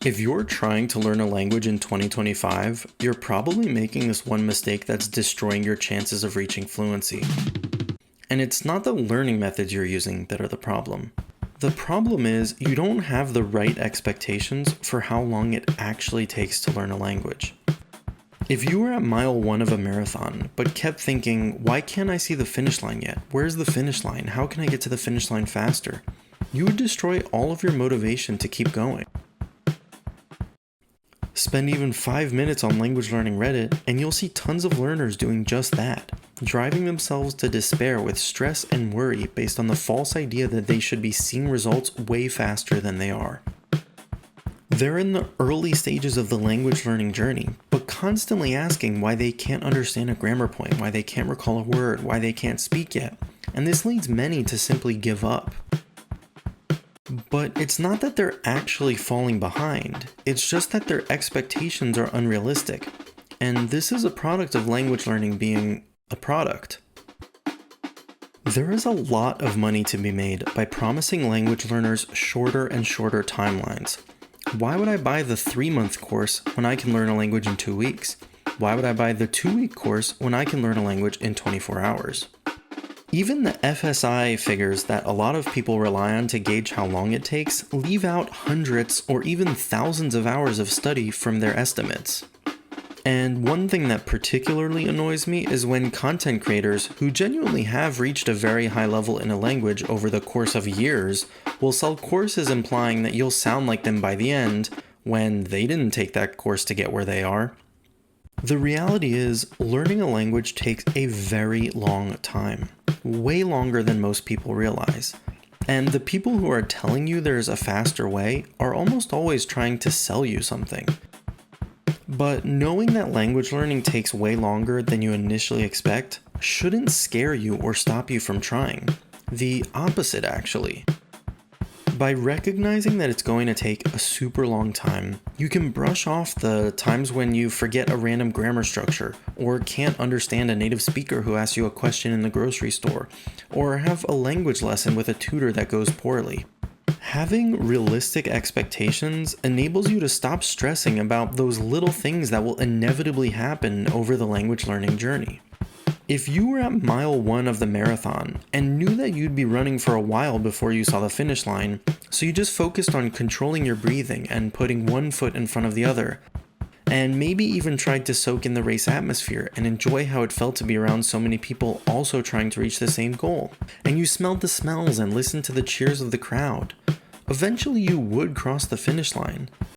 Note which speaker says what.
Speaker 1: If you're trying to learn a language in 2025, you're probably making this one mistake that's destroying your chances of reaching fluency. And it's not the learning methods you're using that are the problem. The problem is you don't have the right expectations for how long it actually takes to learn a language. If you were at mile 1 of a marathon, but kept thinking, why can't I see the finish line yet? Where's the finish line? How can I get to the finish line faster? You would destroy all of your motivation to keep going. Spend even 5 minutes on language learning Reddit, and you'll see tons of learners doing just that, driving themselves to despair with stress and worry based on the false idea that they should be seeing results way faster than they are. They're in the early stages of the language learning journey, but constantly asking why they can't understand a grammar point, why they can't recall a word, why they can't speak yet, and this leads many to simply give up. But it's not that they're actually falling behind, it's just that their expectations are unrealistic, and this is a product of language learning being a product. There is a lot of money to be made by promising language learners shorter and shorter timelines. Why would I buy the 3-month course when I can learn a language in 2 weeks? Why would I buy the 2-week course when I can learn a language in 24 hours? Even the FSI figures that a lot of people rely on to gauge how long it takes leave out hundreds or even thousands of hours of study from their estimates. And one thing that particularly annoys me is when content creators who genuinely have reached a very high level in a language over the course of years will sell courses implying that you'll sound like them by the end when they didn't take that course to get where they are. The reality is, learning a language takes a very long time, way longer than most people realize. And the people who are telling you there's a faster way are almost always trying to sell you something. But knowing that language learning takes way longer than you initially expect shouldn't scare you or stop you from trying. The opposite, actually. By recognizing that it's going to take a super long time, you can brush off the times when you forget a random grammar structure, or can't understand a native speaker who asks you a question in the grocery store, or have a language lesson with a tutor that goes poorly. Having realistic expectations enables you to stop stressing about those little things that will inevitably happen over the language learning journey. If you were at mile 1 of the marathon and knew that you'd be running for a while before you saw the finish line, so you just focused on controlling your breathing and putting one foot in front of the other, and maybe even tried to soak in the race atmosphere and enjoy how it felt to be around so many people also trying to reach the same goal, and you smelled the smells and listened to the cheers of the crowd, eventually you would cross the finish line.